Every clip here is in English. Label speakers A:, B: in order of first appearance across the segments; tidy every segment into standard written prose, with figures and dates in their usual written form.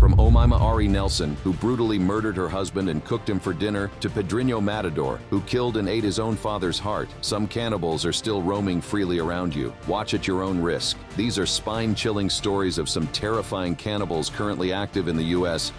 A: From Omaima Ari Nelson, who brutally murdered her husband and cooked him for dinner, to Pedrino Matador, who killed and ate his own father's heart, some cannibals are still roaming freely around you. Watch at your own risk. These are spine-chilling stories of some terrifying cannibals currently active in the U.S.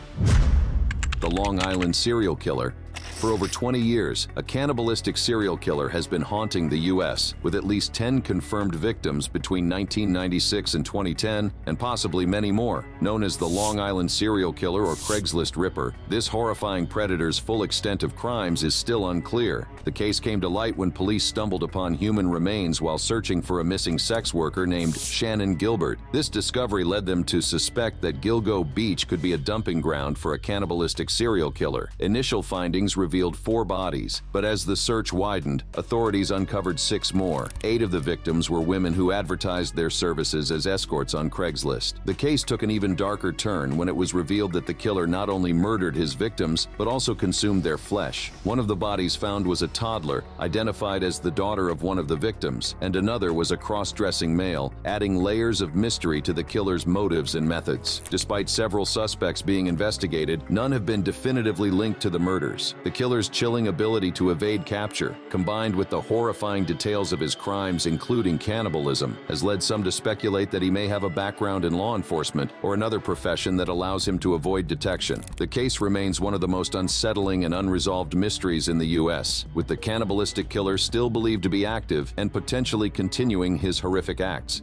A: The Long Island Serial Killer. For over 20 years, a cannibalistic serial killer has been haunting the U.S., with at least 10 confirmed victims between 1996 and 2010, and possibly many more. Known as the Long Island Serial Killer or Craigslist Ripper, this horrifying predator's full extent of crimes is still unclear. The case came to light when police stumbled upon human remains while searching for a missing sex worker named Shannon Gilbert. This discovery led them to suspect that Gilgo Beach could be a dumping ground for a cannibalistic serial killer. Initial findings revealed 4 bodies, but as the search widened, authorities uncovered 6 more. 8 of the victims were women who advertised their services as escorts on Craigslist. The case took an even darker turn when it was revealed that the killer not only murdered his victims, but also consumed their flesh. One of the bodies found was a toddler, identified as the daughter of one of the victims, and another was a cross-dressing male, adding layers of mystery to the killer's motives and methods. Despite several suspects being investigated, none have been definitively linked to the murders. The killer's chilling ability to evade capture, combined with the horrifying details of his crimes, including cannibalism, has led some to speculate that he may have a background in law enforcement or another profession that allows him to avoid detection. The case remains one of the most unsettling and unresolved mysteries in the U.S., with the cannibalistic killer still believed to be active and potentially continuing his horrific acts.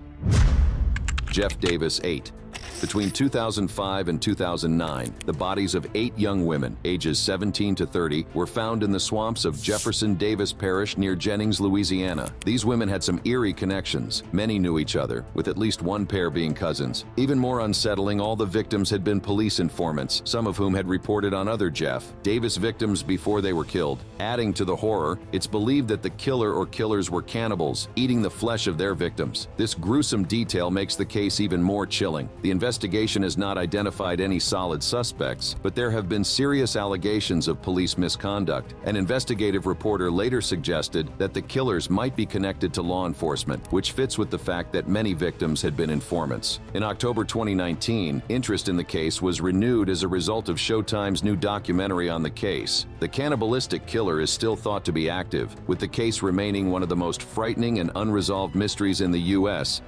A: Jeff Davis 8. Between 2005 and 2009, the bodies of 8 young women, ages 17 to 30, were found in the swamps of Jefferson Davis Parish near Jennings, Louisiana. These women had some eerie connections. Many knew each other, with at least one pair being cousins. Even more unsettling, all the victims had been police informants, some of whom had reported on other Jeff Davis victims before they were killed. Adding to the horror, it's believed that the killer or killers were cannibals, eating the flesh of their victims. This gruesome detail makes the case even more chilling. The investigation has not identified any solid suspects, but there have been serious allegations of police misconduct. An investigative reporter later suggested that the killers might be connected to law enforcement, which fits with the fact that many victims had been informants. In October 2019, interest in the case was renewed as a result of Showtime's new documentary on the case. The cannibalistic killer is still thought to be active, with the case remaining one of the most frightening and unresolved mysteries in the U.S.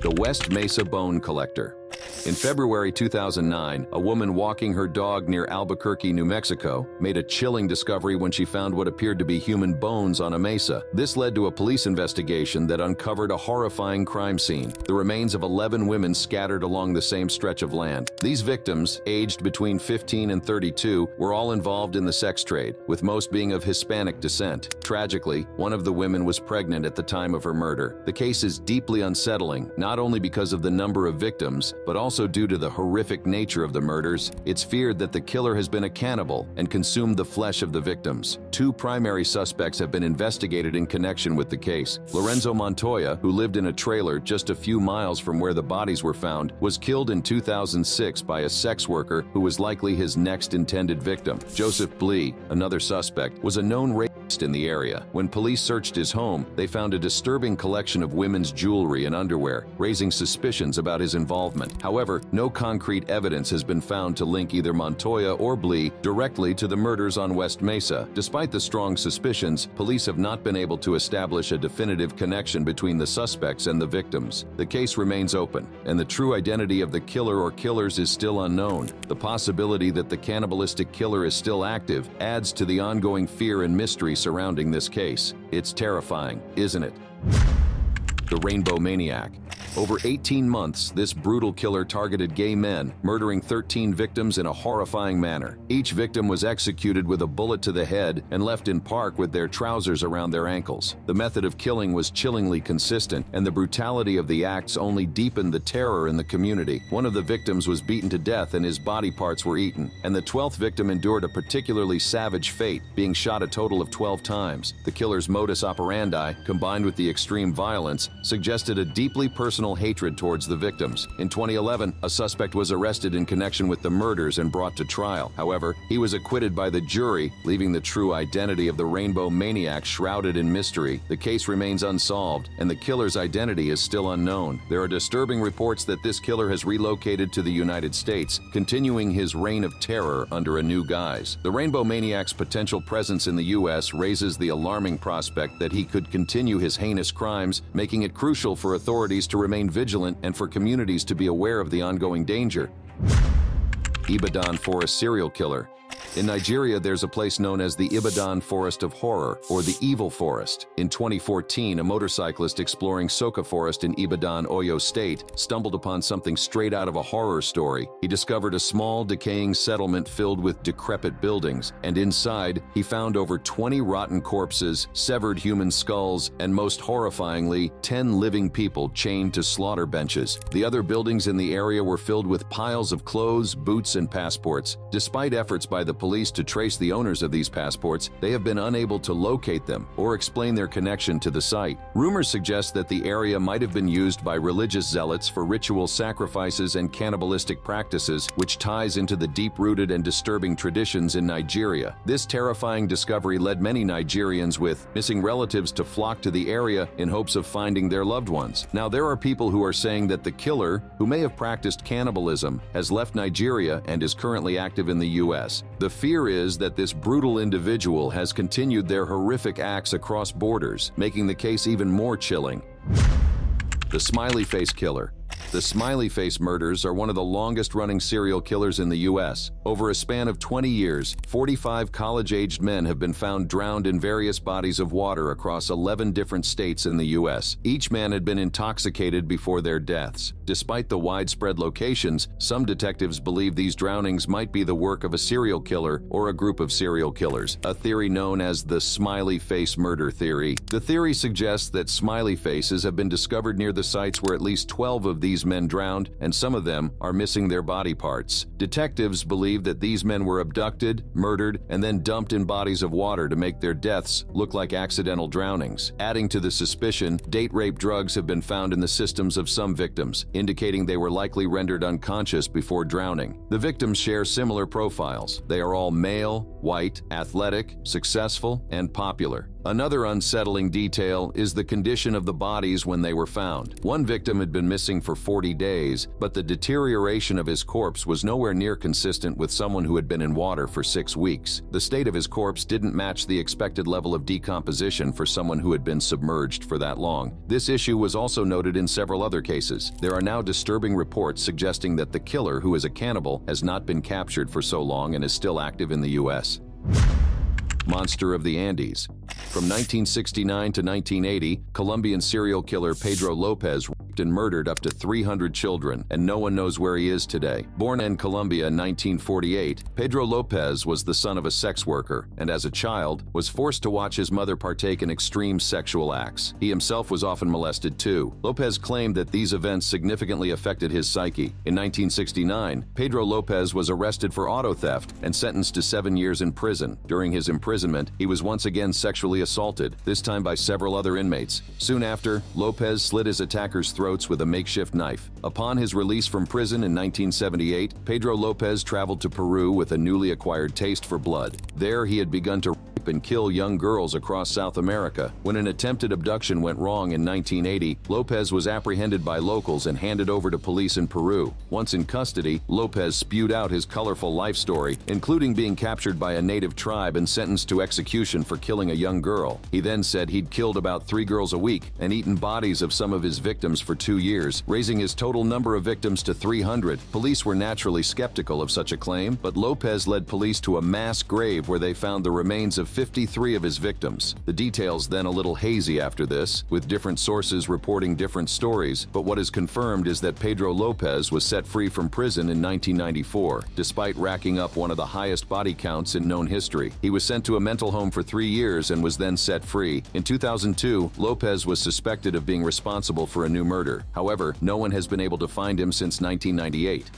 A: The West Mesa Bone Collector. In February 2009, a woman walking her dog near Albuquerque, New Mexico, made a chilling discovery when she found what appeared to be human bones on a mesa. This led to a police investigation that uncovered a horrifying crime scene: the remains of 11 women scattered along the same stretch of land. These victims, aged between 15 and 32, were all involved in the sex trade, with most being of Hispanic descent. Tragically, one of the women was pregnant at the time of her murder. The case is deeply unsettling, not only because of the number of victims, but also due to the horrific nature of the murders. It's feared that the killer has been a cannibal and consumed the flesh of the victims. 2 primary suspects have been investigated in connection with the case. Lorenzo Montoya, who lived in a trailer just a few miles from where the bodies were found, was killed in 2006 by a sex worker who was likely his next intended victim. Joseph Blee, another suspect, was a known rapist in the area. When police searched his home, they found a disturbing collection of women's jewelry and underwear, raising suspicions about his involvement. However, no concrete evidence has been found to link either Montoya or Blee directly to the murders on West Mesa. Despite the strong suspicions, police have not been able to establish a definitive connection between the suspects and the victims. The case remains open, and the true identity of the killer or killers is still unknown. The possibility that the cannibalistic killer is still active adds to the ongoing fear and mystery surrounding this case. It's terrifying, isn't it? The Rainbow Maniac. Over 18 months, this brutal killer targeted gay men, murdering 13 victims in a horrifying manner. Each victim was executed with a bullet to the head and left in park with their trousers around their ankles. The method of killing was chillingly consistent, and the brutality of the acts only deepened the terror in the community. One of the victims was beaten to death and his body parts were eaten, and the 12th victim endured a particularly savage fate, being shot a total of 12 times. The killer's modus operandi, combined with the extreme violence, suggested a deeply personal personal hatred towards the victims. In 2011, a suspect was arrested in connection with the murders and brought to trial. However, he was acquitted by the jury, leaving the true identity of the Rainbow Maniac shrouded in mystery. The case remains unsolved, and the killer's identity is still unknown. There are disturbing reports that this killer has relocated to the United States, continuing his reign of terror under a new guise. The Rainbow Maniac's potential presence in the U.S. raises the alarming prospect that he could continue his heinous crimes, making it crucial for authorities to remain vigilant and for communities to be aware of the ongoing danger. Idon Forest Serial Killer. In Nigeria, there's a place known as the Idon Forest of Horror, or the Evil Forest. In 2014, a motorcyclist exploring Soka Forest in Ibadan, Oyo State, stumbled upon something straight out of a horror story. He discovered a small, decaying settlement filled with decrepit buildings, and inside, he found over 20 rotten corpses, severed human skulls, and most horrifyingly, 10 living people chained to slaughter benches. The other buildings in the area were filled with piles of clothes, boots, and passports. Despite efforts by the police to trace the owners of these passports, they have been unable to locate them or explain their connection to the site. Rumors suggest that the area might have been used by religious zealots for ritual sacrifices and cannibalistic practices, which ties into the deep-rooted and disturbing traditions in Nigeria. This terrifying discovery led many Nigerians with missing relatives to flock to the area in hopes of finding their loved ones. Now, there are people who are saying that the killer, who may have practiced cannibalism, has left Nigeria and is currently active in the U.S. The fear is that this brutal individual has continued their horrific acts across borders, making the case even more chilling. The Smiley Face Killer. The Smiley Face murders are one of the longest-running serial killers in the U.S. Over a span of 20 years, 45 college-aged men have been found drowned in various bodies of water across 11 different states in the U.S. Each man had been intoxicated before their deaths. Despite the widespread locations, some detectives believe these drownings might be the work of a serial killer or a group of serial killers, a theory known as the Smiley Face murder theory. The theory suggests that smiley faces have been discovered near the sites where at least 12 of these men drowned, and some of them are missing their body parts. Detectives believe that these men were abducted, murdered, and then dumped in bodies of water to make their deaths look like accidental drownings. Adding to the suspicion, date-rape drugs have been found in the systems of some victims, indicating they were likely rendered unconscious before drowning. The victims share similar profiles. They are all male, white, athletic, successful, and popular. Another unsettling detail is the condition of the bodies when they were found. One victim had been missing for 40 days, but the deterioration of his corpse was nowhere near consistent with someone who had been in water for 6 weeks. The state of his corpse didn't match the expected level of decomposition for someone who had been submerged for that long. This issue was also noted in several other cases. There are now disturbing reports suggesting that the killer, who is a cannibal, has not been captured for so long and is still active in the U.S. Monster of the Andes. From 1969 to 1980, Colombian serial killer Pedro Lopez raped and murdered up to 300 children, and no one knows where he is today. Born in Colombia in 1948, Pedro Lopez was the son of a sex worker, and as a child, was forced to watch his mother partake in extreme sexual acts. He himself was often molested too. Lopez claimed that these events significantly affected his psyche. In 1969, Pedro Lopez was arrested for auto theft and sentenced to 7 years in prison. During his imprisonment, he was once again sexually assaulted, this time by several other inmates. Soon after, Lopez slit his attackers' throats with a makeshift knife. Upon his release from prison in 1978, Pedro Lopez traveled to Peru with a newly acquired taste for blood. There, he had begun to rape and kill young girls across South America. When an attempted abduction went wrong in 1980, Lopez was apprehended by locals and handed over to police in Peru. Once in custody, Lopez spewed out his colorful life story, including being captured by a native tribe and sentenced to execution for killing a young girl. He then said he'd killed about 3 girls a week and eaten bodies of some of his victims for 2 years, raising his total number of victims to 300. Police were naturally skeptical of such a claim, but Lopez led police to a mass grave where they found the remains of 53 of his victims. The details then a little hazy after this, with different sources reporting different stories, but what is confirmed is that Pedro Lopez was set free from prison in 1994, despite racking up one of the highest body counts in known history. He was sent to a mental home for 3 years and was then set free. In 2002, Lopez was suspected of being responsible for a new murder. However, no one has been able to find him since 1998.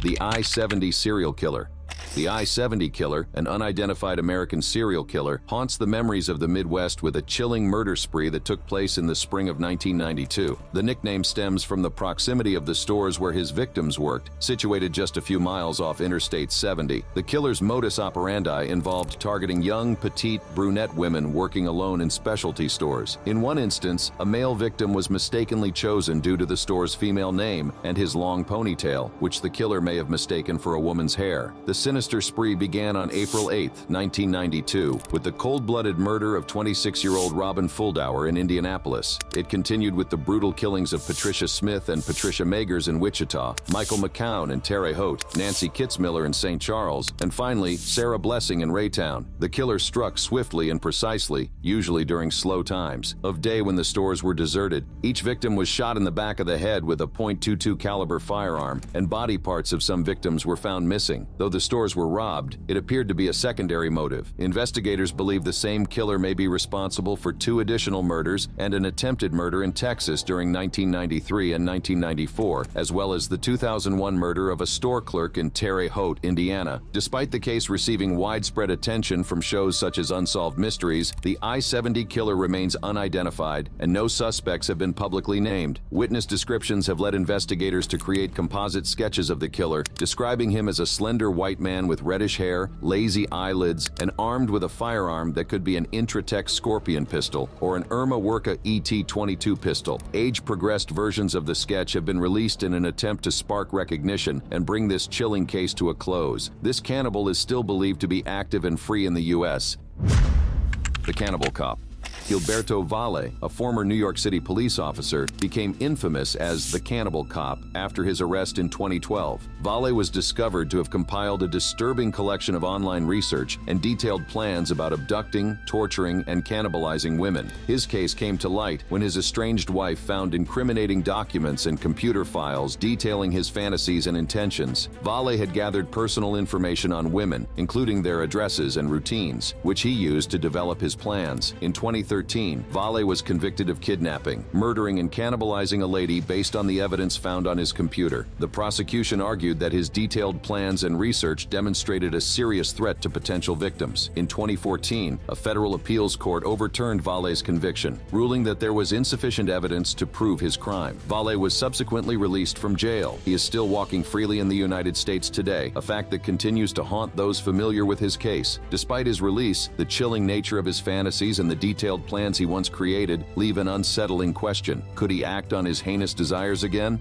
A: The I-70 Serial Killer. The I70 Killer, an unidentified American serial killer, haunts the memories of the Midwest with a chilling murder spree that took place in the spring of 1992. The nickname stems from the proximity of the stores where his victims worked, situated just a few miles off Interstate 70. The killer's modus operandi involved targeting young, petite, brunette women working alone in specialty stores. In one instance, a male victim was mistakenly chosen due to the store's female name and his long ponytail, which the killer may have mistaken for a woman's hair. The sinister spree began on April 8, 1992, with the cold-blooded murder of 26-year-old Robin Fuldauer in Indianapolis. It continued with the brutal killings of Patricia Smith and Patricia Magers in Wichita, Michael McCown and Terre Haute, Nancy Kitzmiller in St. Charles, and finally, Sarah Blessing in Raytown. The killer struck swiftly and precisely, usually during slow times of day when the stores were deserted. Each victim was shot in the back of the head with a .22 caliber firearm, and body parts of some victims were found missing. Though the stores were robbed, it appeared to be a secondary motive. Investigators believe the same killer may be responsible for 2 additional murders and an attempted murder in Texas during 1993 and 1994, as well as the 2001 murder of a store clerk in Terre Haute, Indiana. Despite the case receiving widespread attention from shows such as Unsolved Mysteries, the I70 Killer remains unidentified, and no suspects have been publicly named. Witness descriptions have led investigators to create composite sketches of the killer, describing him as a slender white man with reddish hair, lazy eyelids, and armed with a firearm that could be an Intratec Scorpion pistol or an Irma Werka ET-22 pistol. Age-progressed versions of the sketch have been released in an attempt to spark recognition and bring this chilling case to a close. This cannibal is still believed to be active and free in the U.S. The Cannibal Cop. Gilberto Valle, a former New York City police officer, became infamous as the Cannibal Cop after his arrest in 2012. Valle was discovered to have compiled a disturbing collection of online research and detailed plans about abducting, torturing, and cannibalizing women. His case came to light when his estranged wife found incriminating documents and computer files detailing his fantasies and intentions. Valle had gathered personal information on women, including their addresses and routines, which he used to develop his plans. In 2013, Valle was convicted of kidnapping, murdering, and cannibalizing a lady based on the evidence found on his computer. The prosecution argued that his detailed plans and research demonstrated a serious threat to potential victims. In 2014, a federal appeals court overturned Valle's conviction, ruling that there was insufficient evidence to prove his crime. Valle was subsequently released from jail. He is still walking freely in the United States today, a fact that continues to haunt those familiar with his case. Despite his release, the chilling nature of his fantasies and the detailed plans he once created leave an unsettling question. Could he act on his heinous desires again?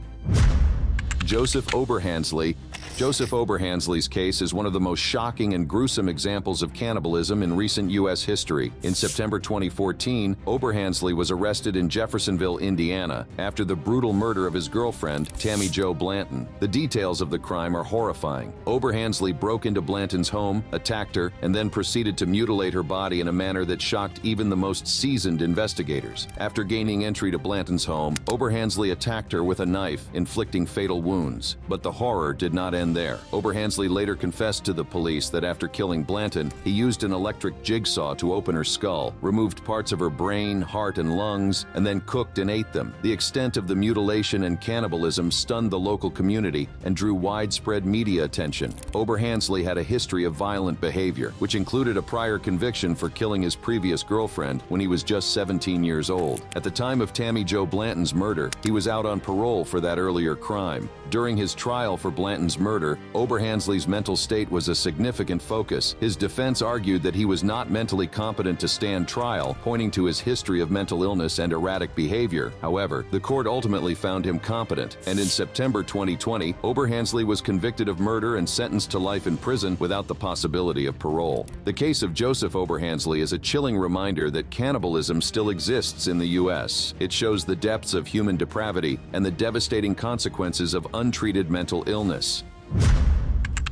A: Joseph Oberhansley. Joseph Oberhansley's case is one of the most shocking and gruesome examples of cannibalism in recent U.S. history. In September 2014, Oberhansley was arrested in Jeffersonville, Indiana, after the brutal murder of his girlfriend, Tammy Jo Blanton. The details of the crime are horrifying. Oberhansley broke into Blanton's home, attacked her, and then proceeded to mutilate her body in a manner that shocked even the most seasoned investigators. After gaining entry to Blanton's home, Oberhansley attacked her with a knife, inflicting fatal wounds. But the horror did not end there. Oberhansley later confessed to the police that after killing Blanton, he used an electric jigsaw to open her skull, removed parts of her brain, heart, and lungs, and then cooked and ate them. The extent of the mutilation and cannibalism stunned the local community and drew widespread media attention. Oberhansley had a history of violent behavior, which included a prior conviction for killing his previous girlfriend when he was just 17 years old. At the time of Tammy Jo Blanton's murder, he was out on parole for that earlier crime. During his trial for Blanton's murder, Oberhansley's mental state was a significant focus. His defense argued that he was not mentally competent to stand trial, pointing to his history of mental illness and erratic behavior. However, the court ultimately found him competent, and in September 2020, Oberhansley was convicted of murder and sentenced to life in prison without the possibility of parole. The case of Joseph Oberhansley is a chilling reminder that cannibalism still exists in the U.S. It shows the depths of human depravity and the devastating consequences of untreated mental illness.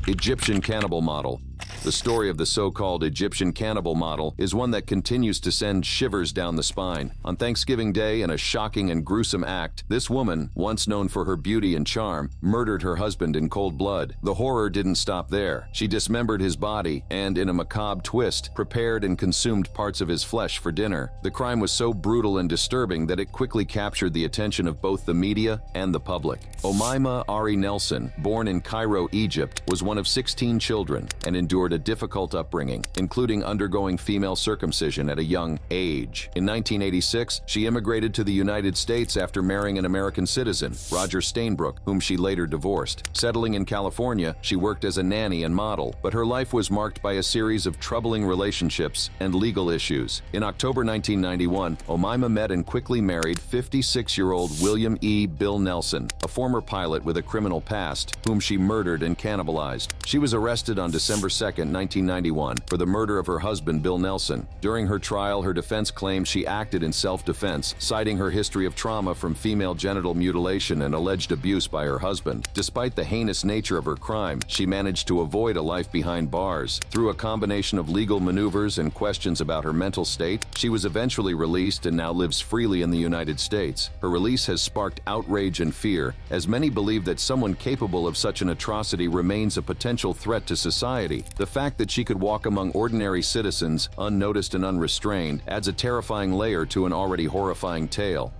A: Egyptian cannibal model. The story of the so-called Egyptian cannibal model is one that continues to send shivers down the spine. On Thanksgiving Day, in a shocking and gruesome act, this woman, once known for her beauty and charm, murdered her husband in cold blood. The horror didn't stop there. She dismembered his body and, in a macabre twist, prepared and consumed parts of his flesh for dinner. The crime was so brutal and disturbing that it quickly captured the attention of both the media and the public. Omaima Ari Nelson, born in Cairo, Egypt, was one of 16 children and endured a difficult upbringing, including undergoing female circumcision at a young age. In 1986, she immigrated to the United States after marrying an American citizen, Roger Stainbrook, whom she later divorced. Settling in California, she worked as a nanny and model, but her life was marked by a series of troubling relationships and legal issues. In October 1991, Omaima met and quickly married 56-year-old William E. Bill Nelson, a former pilot with a criminal past, whom she murdered and cannibalized. She was arrested on December 2, 1991, for the murder of her husband, Bill Nelson. During her trial, her defense claimed she acted in self-defense, citing her history of trauma from female genital mutilation and alleged abuse by her husband. Despite the heinous nature of her crime, she managed to avoid a life behind bars. Through a combination of legal maneuvers and questions about her mental state, she was eventually released and now lives freely in the United States. Her release has sparked outrage and fear, as many believe that someone capable of such an atrocity remains a potential threat to society. The fact that she could walk among ordinary citizens, unnoticed and unrestrained, adds a terrifying layer to an already horrifying tale.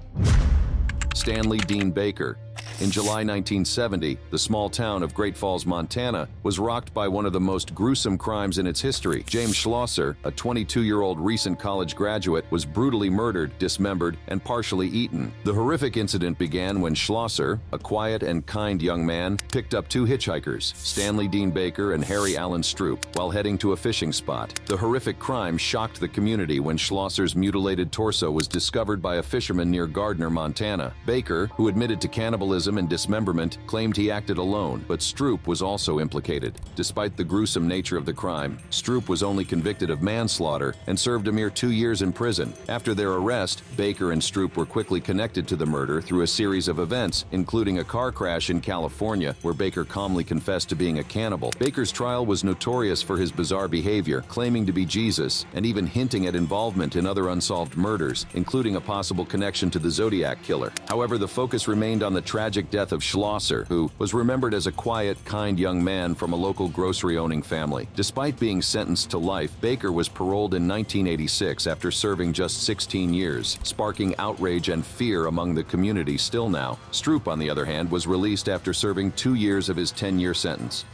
A: Stanley Dean Baker. In July 1970, the small town of Great Falls, Montana, was rocked by one of the most gruesome crimes in its history. James Schlosser, a 22-year-old recent college graduate, was brutally murdered, dismembered, and partially eaten. The horrific incident began when Schlosser, a quiet and kind young man, picked up two hitchhikers, Stanley Dean Baker and Harry Allen Stroop, while heading to a fishing spot. The horrific crime shocked the community when Schlosser's mutilated torso was discovered by a fisherman near Gardner, Montana. Baker, who admitted to cannibalism and dismemberment, claimed he acted alone, but Stroop was also implicated. Despite the gruesome nature of the crime, Stroop was only convicted of manslaughter and served a mere 2 years in prison. After their arrest, Baker and Stroop were quickly connected to the murder through a series of events, including a car crash in California, where Baker calmly confessed to being a cannibal. Baker's trial was notorious for his bizarre behavior, claiming to be Jesus, and even hinting at involvement in other unsolved murders, including a possible connection to the Zodiac Killer. However, the focus remained on the tragic death of Schlosser, who was remembered as a quiet, kind young man from a local grocery-owning family. Despite being sentenced to life, Baker was paroled in 1986 after serving just 16 years, sparking outrage and fear among the community still now. Stroop, on the other hand, was released after serving 2 years of his 10-year sentence.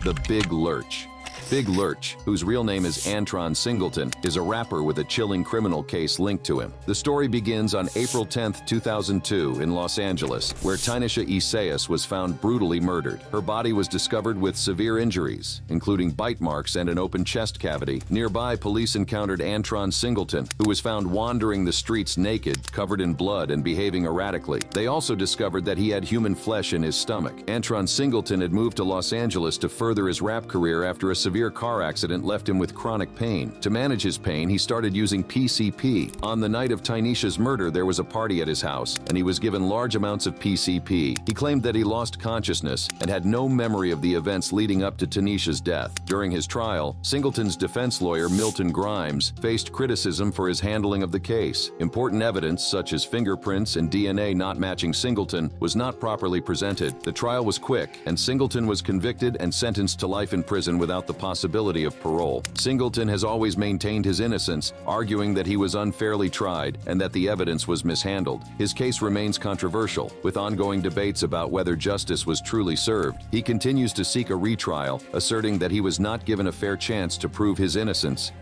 A: The Big Lurch. Big Lurch, whose real name is Antron Singleton, is a rapper with a chilling criminal case linked to him. The story begins on April 10, 2002 in Los Angeles, where Tynesha Isaias was found brutally murdered. Her body was discovered with severe injuries, including bite marks and an open chest cavity. Nearby, police encountered Antron Singleton, who was found wandering the streets naked, covered in blood and behaving erratically. They also discovered that he had human flesh in his stomach. Antron Singleton had moved to Los Angeles to further his rap career after a severe car accident left him with chronic pain. To manage his pain, he started using PCP. On the night of Tynesha's murder, there was a party at his house, and he was given large amounts of PCP. He claimed that he lost consciousness and had no memory of the events leading up to Tynesha's death. During his trial, Singleton's defense lawyer, Milton Grimes, faced criticism for his handling of the case. Important evidence, such as fingerprints and DNA not matching Singleton, was not properly presented. The trial was quick, and Singleton was convicted and sentenced to life in prison without the possibility of parole. Singleton has always maintained his innocence, arguing that he was unfairly tried and that the evidence was mishandled. His case remains controversial, with ongoing debates about whether justice was truly served. He continues to seek a retrial, asserting that he was not given a fair chance to prove his innocence.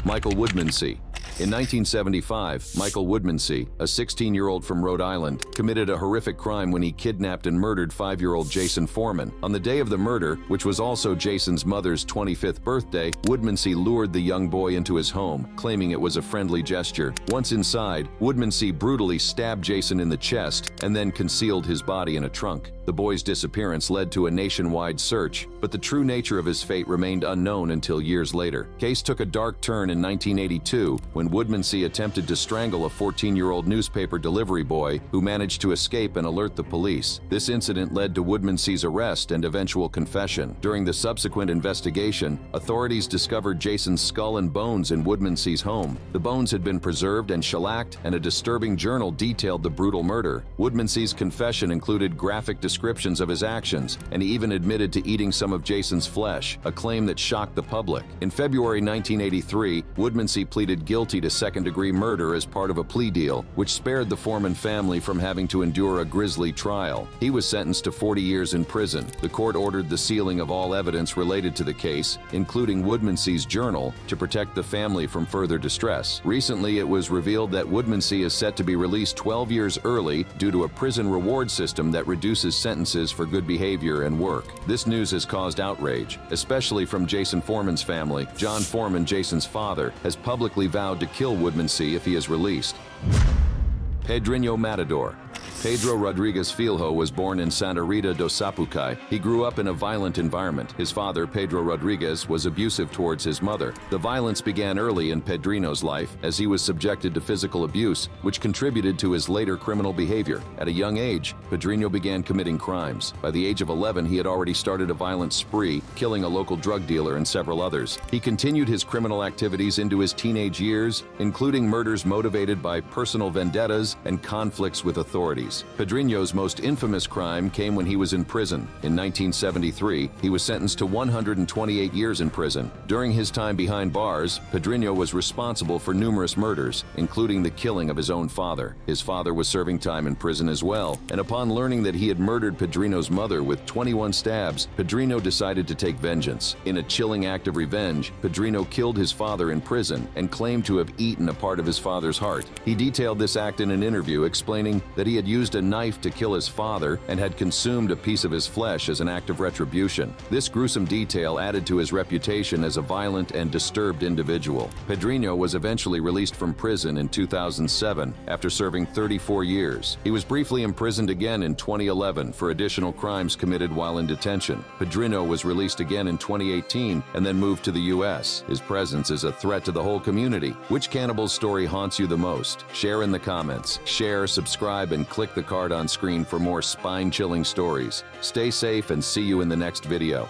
A: Michael Woodmansee. In 1975, Michael Woodmansee, a 16-year-old from Rhode Island, committed a horrific crime when he kidnapped and murdered 5-year-old Jason Foreman. On the day of the murder, which was also Jason's mother's 25th birthday, Woodmansee lured the young boy into his home, claiming it was a friendly gesture. Once inside, Woodmansee brutally stabbed Jason in the chest and then concealed his body in a trunk. The boy's disappearance led to a nationwide search, but the true nature of his fate remained unknown until years later. Case took a dark turn in 1982 when when Woodmansey attempted to strangle a 14-year-old newspaper delivery boy who managed to escape and alert the police. This incident led to Woodmansey's arrest and eventual confession. During the subsequent investigation, authorities discovered Jason's skull and bones in Woodmansey's home. The bones had been preserved and shellacked, and a disturbing journal detailed the brutal murder. Woodmansey's confession included graphic descriptions of his actions, and he even admitted to eating some of Jason's flesh, a claim that shocked the public. In February 1983, Woodmansey pleaded guilty to second-degree murder as part of a plea deal, which spared the Foreman family from having to endure a grisly trial. He was sentenced to 40 years in prison. The court ordered the sealing of all evidence related to the case, including Woodmansey's journal, to protect the family from further distress. Recently, it was revealed that Woodmansey is set to be released 12 years early due to a prison reward system that reduces sentences for good behavior and work. This news has caused outrage, especially from Jason Foreman's family. John Foreman, Jason's father, has publicly vowed to kill Woodmansey if he is released. Pedrino Matador. Pedro Rodriguez Filho was born in Santa Rita do Sapucaí. He grew up in a violent environment. His father, Pedro Rodriguez, was abusive towards his mother. The violence began early in Pedrino's life, as he was subjected to physical abuse, which contributed to his later criminal behavior. At a young age, Pedrino began committing crimes. By the age of 11, he had already started a violent spree, killing a local drug dealer and several others. He continued his criminal activities into his teenage years, including murders motivated by personal vendettas and conflicts with authorities. Pedrino's most infamous crime came when he was in prison. In 1973, he was sentenced to 128 years in prison. During his time behind bars, Pedrino was responsible for numerous murders, including the killing of his own father. His father was serving time in prison as well, and upon learning that he had murdered Pedrino's mother with 21 stabs, Pedrino decided to take vengeance. In a chilling act of revenge, Pedrino killed his father in prison and claimed to have eaten a part of his father's heart. He detailed this act in an interview, explaining that he had used a knife to kill his father and had consumed a piece of his flesh as an act of retribution. This gruesome detail added to his reputation as a violent and disturbed individual. Pedrino was eventually released from prison in 2007 after serving 34 years. He was briefly imprisoned again in 2011 for additional crimes committed while in detention. Pedrino was released again in 2018 and then moved to the U.S. His presence is a threat to the whole community. Which cannibal's story haunts you the most? Share in the comments. Share, subscribe, and click the card on screen for more spine-chilling stories. Stay safe and see you in the next video.